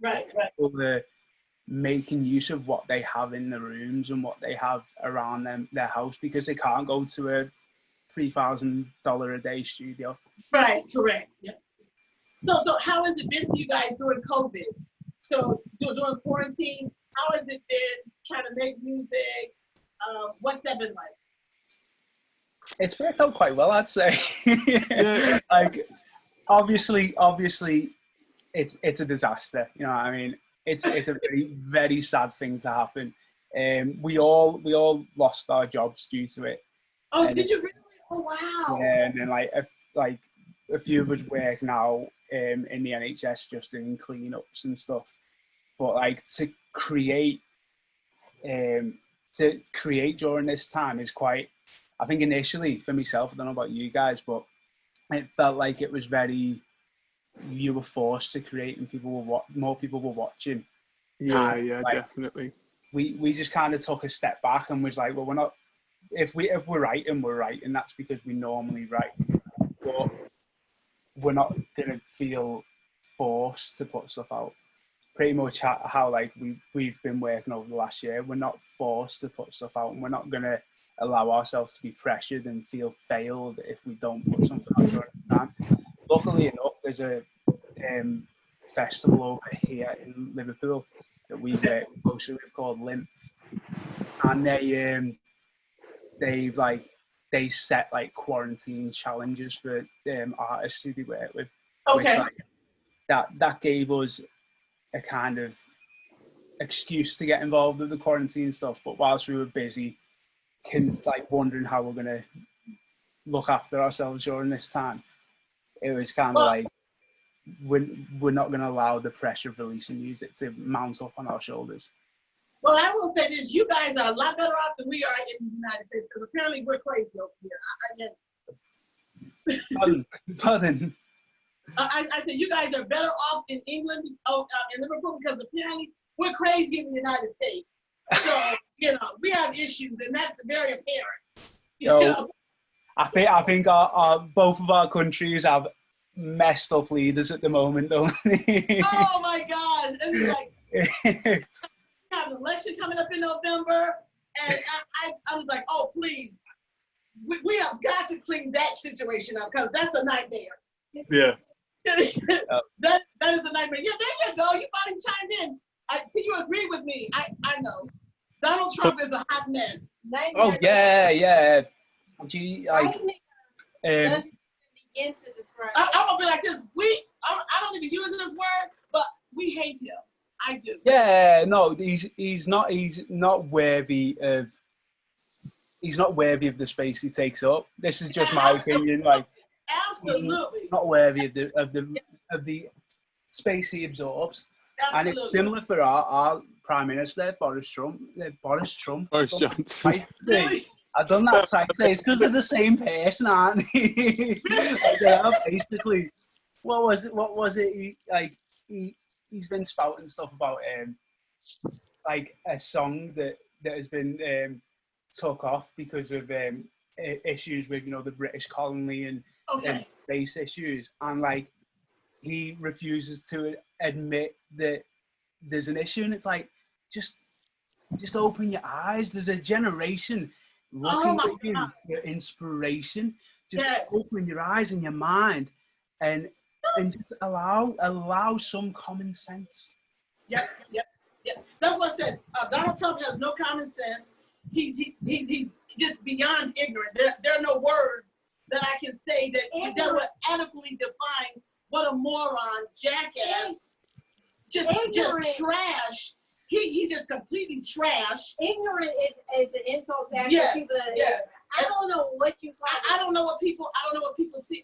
Right. People are making use of what they have in the rooms and what they have around their house, because they can't go to a $3,000 a day studio. Right, correct. Yeah. So how has it been for you guys during COVID? So during quarantine, how has it been trying to make music? What's that been like? It's worked out quite well, I'd say. Yeah. Like, obviously, it's a disaster. You know what I mean? It's a very, very sad thing to happen. We all lost our jobs due to it. Oh, did you really? Oh, wow. Yeah, and then like a few of us work now in the NHS just doing cleanups and stuff. But like to create during this time is quite. I think initially for myself, I don't know about you guys, but it felt like it was very. You were forced to create, and more people were watching. Yeah, like, definitely. We just kind of took a step back and was like, well, we're not. If we're writing, we're writing. That's because we normally write, but we're not gonna feel forced to put stuff out. Pretty much how like we've been working over the last year. We're not forced to put stuff out, and we're not gonna allow ourselves to be pressured and feel failed if we don't put something out during the time. Luckily enough, there's a festival over here in Liverpool that we work closely with called Limp, and they set like quarantine challenges for artists who they work with. Okay. Which, like, that gave us a kind of excuse to get involved with the quarantine stuff. But whilst we were busy, wondering how we're gonna look after ourselves during this time, it was kind of like we're not going to allow the pressure of releasing music to mount up on our shoulders. Well, I will say this: you guys are a lot better off than we are in the United States, because apparently we're crazy over here. Pardon. I said you guys are better off in England, in Liverpool, because apparently we're crazy in the United States. So we have issues, and that's very apparent. I think our both of our countries have messed up leaders at the moment, don't they? Oh my God! It's like we have an election coming up in November, and I was like, oh please, we have got to clean that situation up, because that's a nightmare. Yeah. that is a nightmare. Yeah, there you go. You finally chimed in. I see you agree with me. I know. Donald Trump is a hot mess. Nightmare. Oh yeah. Gee, like, doesn't begin to describe. I'm gonna be like this. I don't even use this word, but we hate him. I do. Yeah, no, he's not worthy of. He's not worthy of the space he takes up. This is just my opinion. Like, absolutely not worthy of the space he absorbs. Absolutely. And it's similar for our Prime Minister, Boris Trump. Boris Johnson. Really? I've done that side. It's because they're the same person, aren't they? Basically, what was it? He's been spouting stuff about like a song that has been took off because of issues with the British colony and space issues, and like he refuses to admit that there's an issue, and it's like just open your eyes. There's a generation looking at you for inspiration. Just open your eyes and your mind, and just allow some common sense. Yep. That's what I said. Donald Trump has no common sense. He's just beyond ignorant. There are no words that I can say that would adequately define what a moron, jackass, just trash. He's just completely trash. Ignorant is an insult to actually people. Yes. I don't know what you call it. I don't know what people see.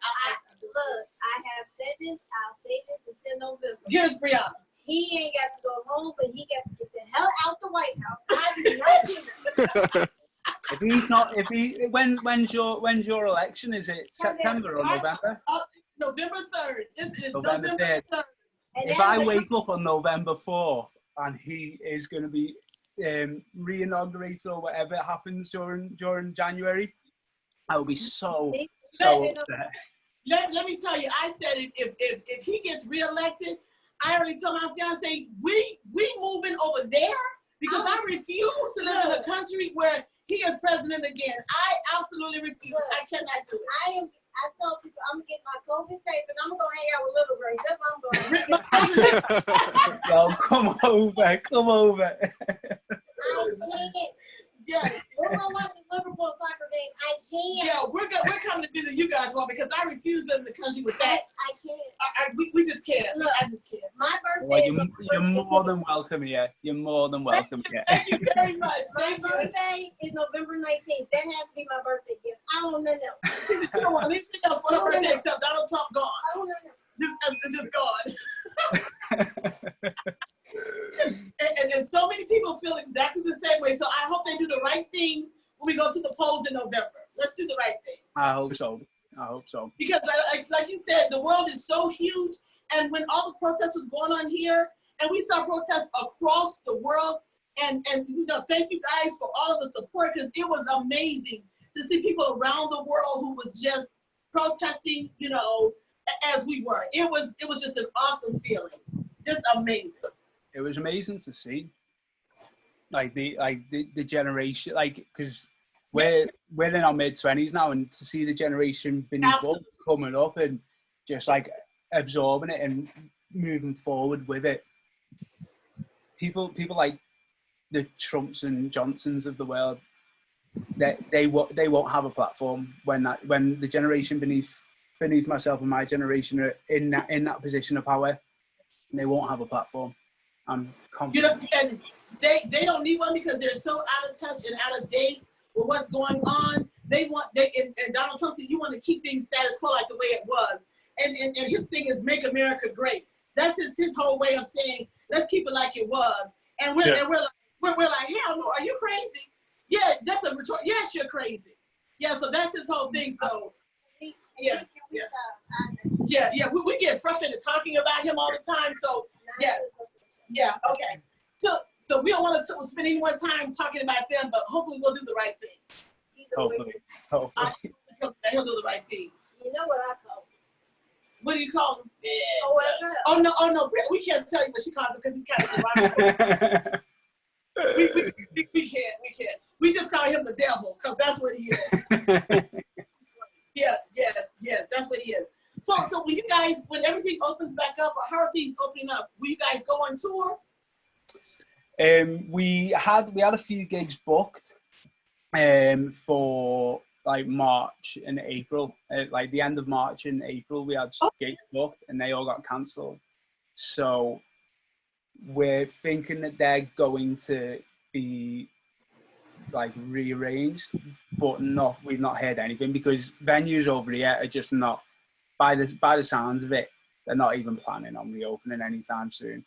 Look, I have said this. I'll say this until November. Here's Brianna. He ain't got to go home, but he got to get the hell out the White House. I'll be right here. When's your election? Is it September or November? November 3rd. This is November 3rd. If I wake up on November 4th and he is going to be re-inaugurated or whatever happens during January, I will be so upset. Let me tell you, I said if he gets reelected, I already told my fiance, we moving over there because I refuse to live in a country where he is president again. I absolutely refuse. I cannot do it. I told people I'm gonna get my COVID paper and I'm gonna hang out with Little Grace. That's what I'm going to do. Yo, come over, come over. I can't. Yes. We're gonna watch the Liverpool soccer game. I can't. Yeah, we're coming to visit you guys, because I refuse to live in the country with that. I can't. We just can't. Look, I just can't. My Well, birthday. you're more than welcome here. You're more than welcome here. Thank you very much. My Thank you. birthday is November 19th. That has to be my birthday gift. I don't know. She said she don't want anything else for her birthday except Donald Trump gone. I don't know. It's just gone. and so many people feel exactly the same way. So I hope they do the right thing when we go to the polls in November. Let's do the right thing. I hope so. I hope so. Because like you said, the world is so huge. And when all the protests was going on here, and we saw protests across the world, and thank you guys for all of the support, because it was amazing to see people around the world who was just protesting, as we were. It was just an awesome feeling. Just amazing. It was amazing to see, the generation, because we're in our mid-20s now, and to see the generation beneath us coming up and just absorbing it and moving forward with it. People like the Trumps and Johnsons of the world, they won't have a platform when the generation beneath myself and my generation are in that position of power. They won't have a platform. I'm confident. And they don't need one because they're so out of touch and out of date with what's going on. And Donald Trump said, you want to keep things status quo like the way it was. And his thing is make America great. That's his whole way of saying, let's keep it like it was. And we're like, hell no, are you crazy? Yeah, that's a retort. Yes, you're crazy. Yeah, so that's his whole thing. So yeah. We get frustrated talking about him all the time. So yes. Yeah, okay. So we don't want to spend any more time talking about them, but hopefully we'll do the right thing. Hopefully. He'll do the right thing. You know what I call him? What do you call him? Yeah. Oh no, we can't tell you what she calls him because he's kind of derogatory. we can't. We just call him the devil because that's what he is. Yes, that's what he is. So when everything opens back up, or how are things opening up? Will you guys go on tour? We had a few gigs booked for March and April. The end of March and April, we had gigs booked and they all got cancelled. So we're thinking that they're going to be rearranged, but we've not heard anything because venues over here are just not, by the sounds of it, they're not even planning on reopening anytime soon.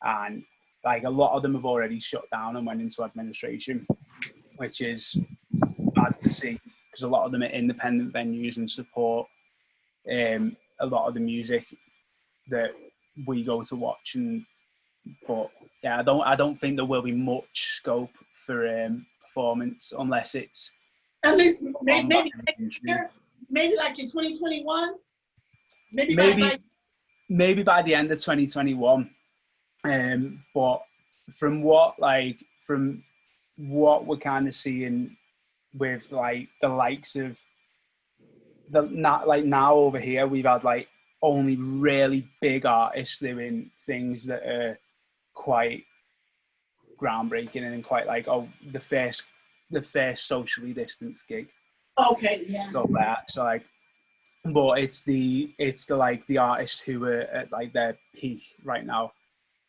And a lot of them have already shut down and went into administration, which is bad to see because a lot of them are independent venues and support a lot of the music that we go to watch. But yeah, I don't think there will be much scope for performance unless it's at least maybe next year, maybe in 2021, maybe by the end of 2021. But from what we're kind of seeing with the likes of now over here, we've had only really big artists doing things that are quite groundbreaking and quite the first socially distanced gig. Okay, yeah. So but it's the artists who are at their peak right now,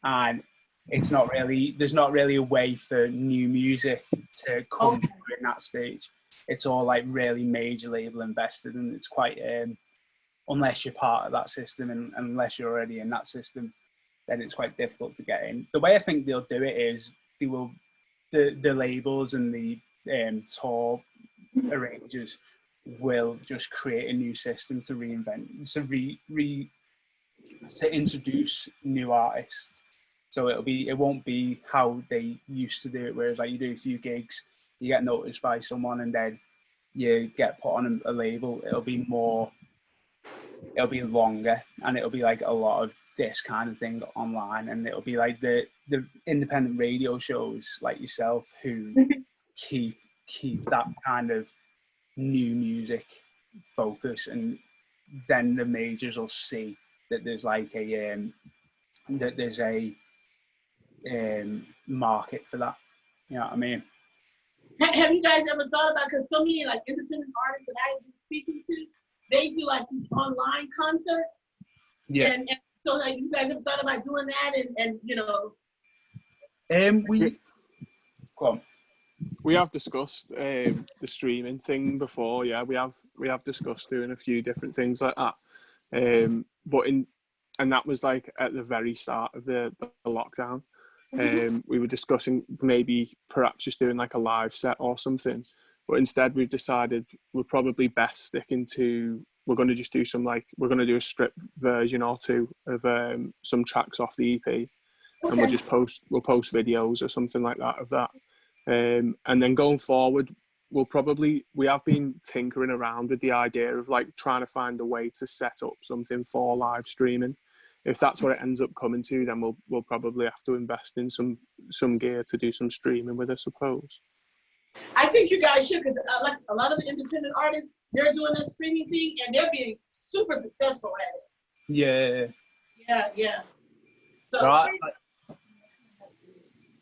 and there's not really a way for new music to come through in that stage. It's all really major label invested, and it's quite unless you're part of that system and unless you're already in that system, then it's quite difficult to get in. The way I think they'll do it is the labels and the tour arrangers will just create a new system to reinvent, to introduce new artists. So it won't be how they used to do it, whereas you do a few gigs, you get noticed by someone, and then you get put on a label. It'll be longer, and it'll be a lot of this kind of thing online, and it'll be like the independent radio shows like yourself who keep that kind of new music focus, and then the majors will see that there's like a market for that. You know what I mean? Have you guys ever thought about, because so many like independent artists that I've been speaking to, they do like these online concerts. Yeah. And so like you guys ever thought about doing that and you know? We go on. We have discussed the streaming thing before. Yeah, we have discussed doing a few different things like that. And that was like at the very start of the lockdown. We were discussing maybe perhaps just doing like a live set or something, but instead we've decided we're probably best sticking to, we're going to just do we're going to do a strip version or two of some tracks off the EP, and we'll just post videos or something like that of that. And then going forward, we have been tinkering around with the idea of like trying to find a way to set up something for live streaming. If that's what it ends up coming to, then we'll probably have to invest in some gear to do some streaming with, I suppose. I think you guys should, because like a lot of the independent artists, they're doing that streaming thing and they're being super successful at it. Yeah. So Right.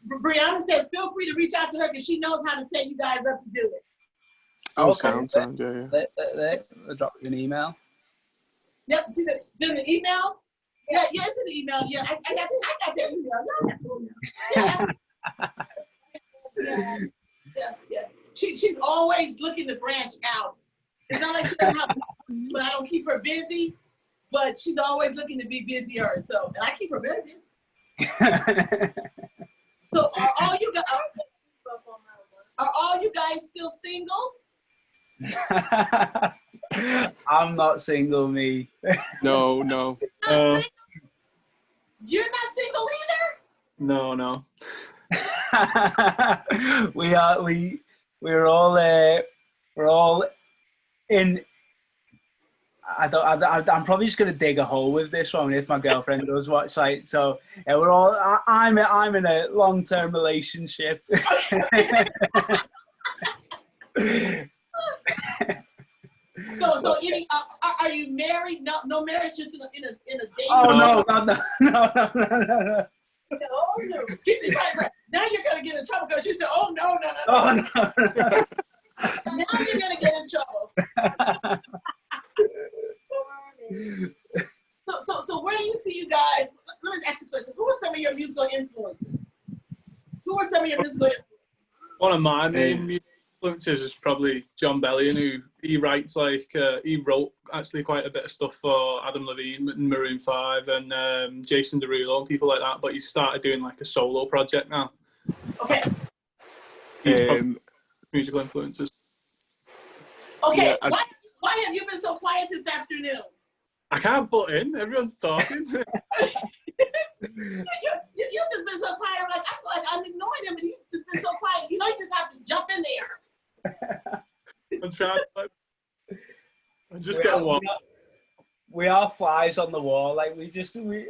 Brianna says, feel free to reach out to her because she knows how to set you guys up to do it. Oh, Okay. sound, yeah. I'll drop you an email. Yep, see the email? Yeah, it's in the email. Yeah, I got that email. Y'all got the email. Yeah. She's always looking to branch out. It's not like she doesn't have, but I don't keep her busy. But she's always looking to be busier. So, and I keep her very busy. So, are all you guys still single? I'm not single, me. No. You're not single either? No. we're all in. I'm probably just gonna dig a hole with this one if my girlfriend does watch. Like, so yeah, we're all. I'm in a long-term relationship. So any, are you married? No marriage, just in a date. Oh no. Oh no! Right. Now you're gonna get in trouble because you said, "Oh no." Oh no. Now you're gonna get in trouble. So where do you see you guys? Let me ask this question: who are some of your musical influences? One of my main music influences is probably John Bellion, who he writes he wrote actually quite a bit of stuff for Adam Levine and Maroon 5 and Jason Derulo and people like that. But he's started doing like a solo project now. Okay. He's probably musical influences. Okay. Yeah, why have you been so quiet this afternoon? I can't butt in. Everyone's talking. You've just been so quiet. Like, I feel like I'm ignoring him, and you've just been so quiet. You know, you just have to jump in there. I'm trying to. I'm just getting warm. We are flies on the wall. Like we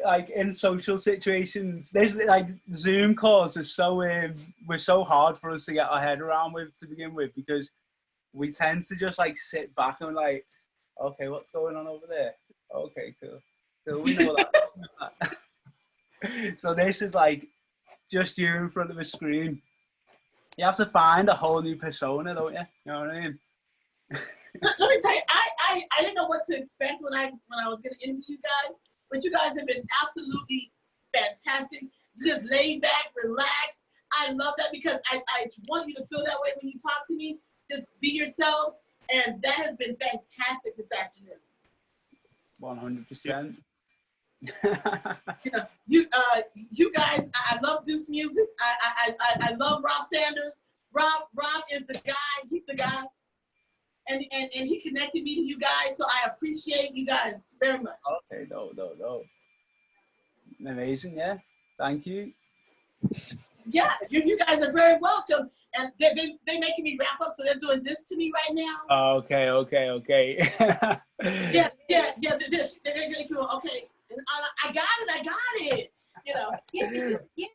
like in social situations. There's like Zoom calls are so we're so hard for us to get our head around with to begin with, because we tend to just like sit back and like, okay, what's going on over there? Okay, cool. We know that. So this is like just you in front of a screen. You have to find a whole new persona, don't you? You know what I mean? Let me tell you, I didn't know what to expect when I was going to interview you guys, but you guys have been absolutely fantastic. Just laid back, relaxed. I love that because I want you to feel that way when you talk to me. Just be yourself, and that has been fantastic this afternoon. 100%. You guys, I love Deuce music. I love Rob Sanders. Rob is the guy. He's the guy. And he connected me to you guys, so I appreciate you guys very much. Okay, no. Amazing, yeah. Thank you. Yeah, you guys are very welcome. And they making me wrap up, so they're doing this to me right now. Okay. Yeah. They're going, okay. And I got it. You know. Yeah,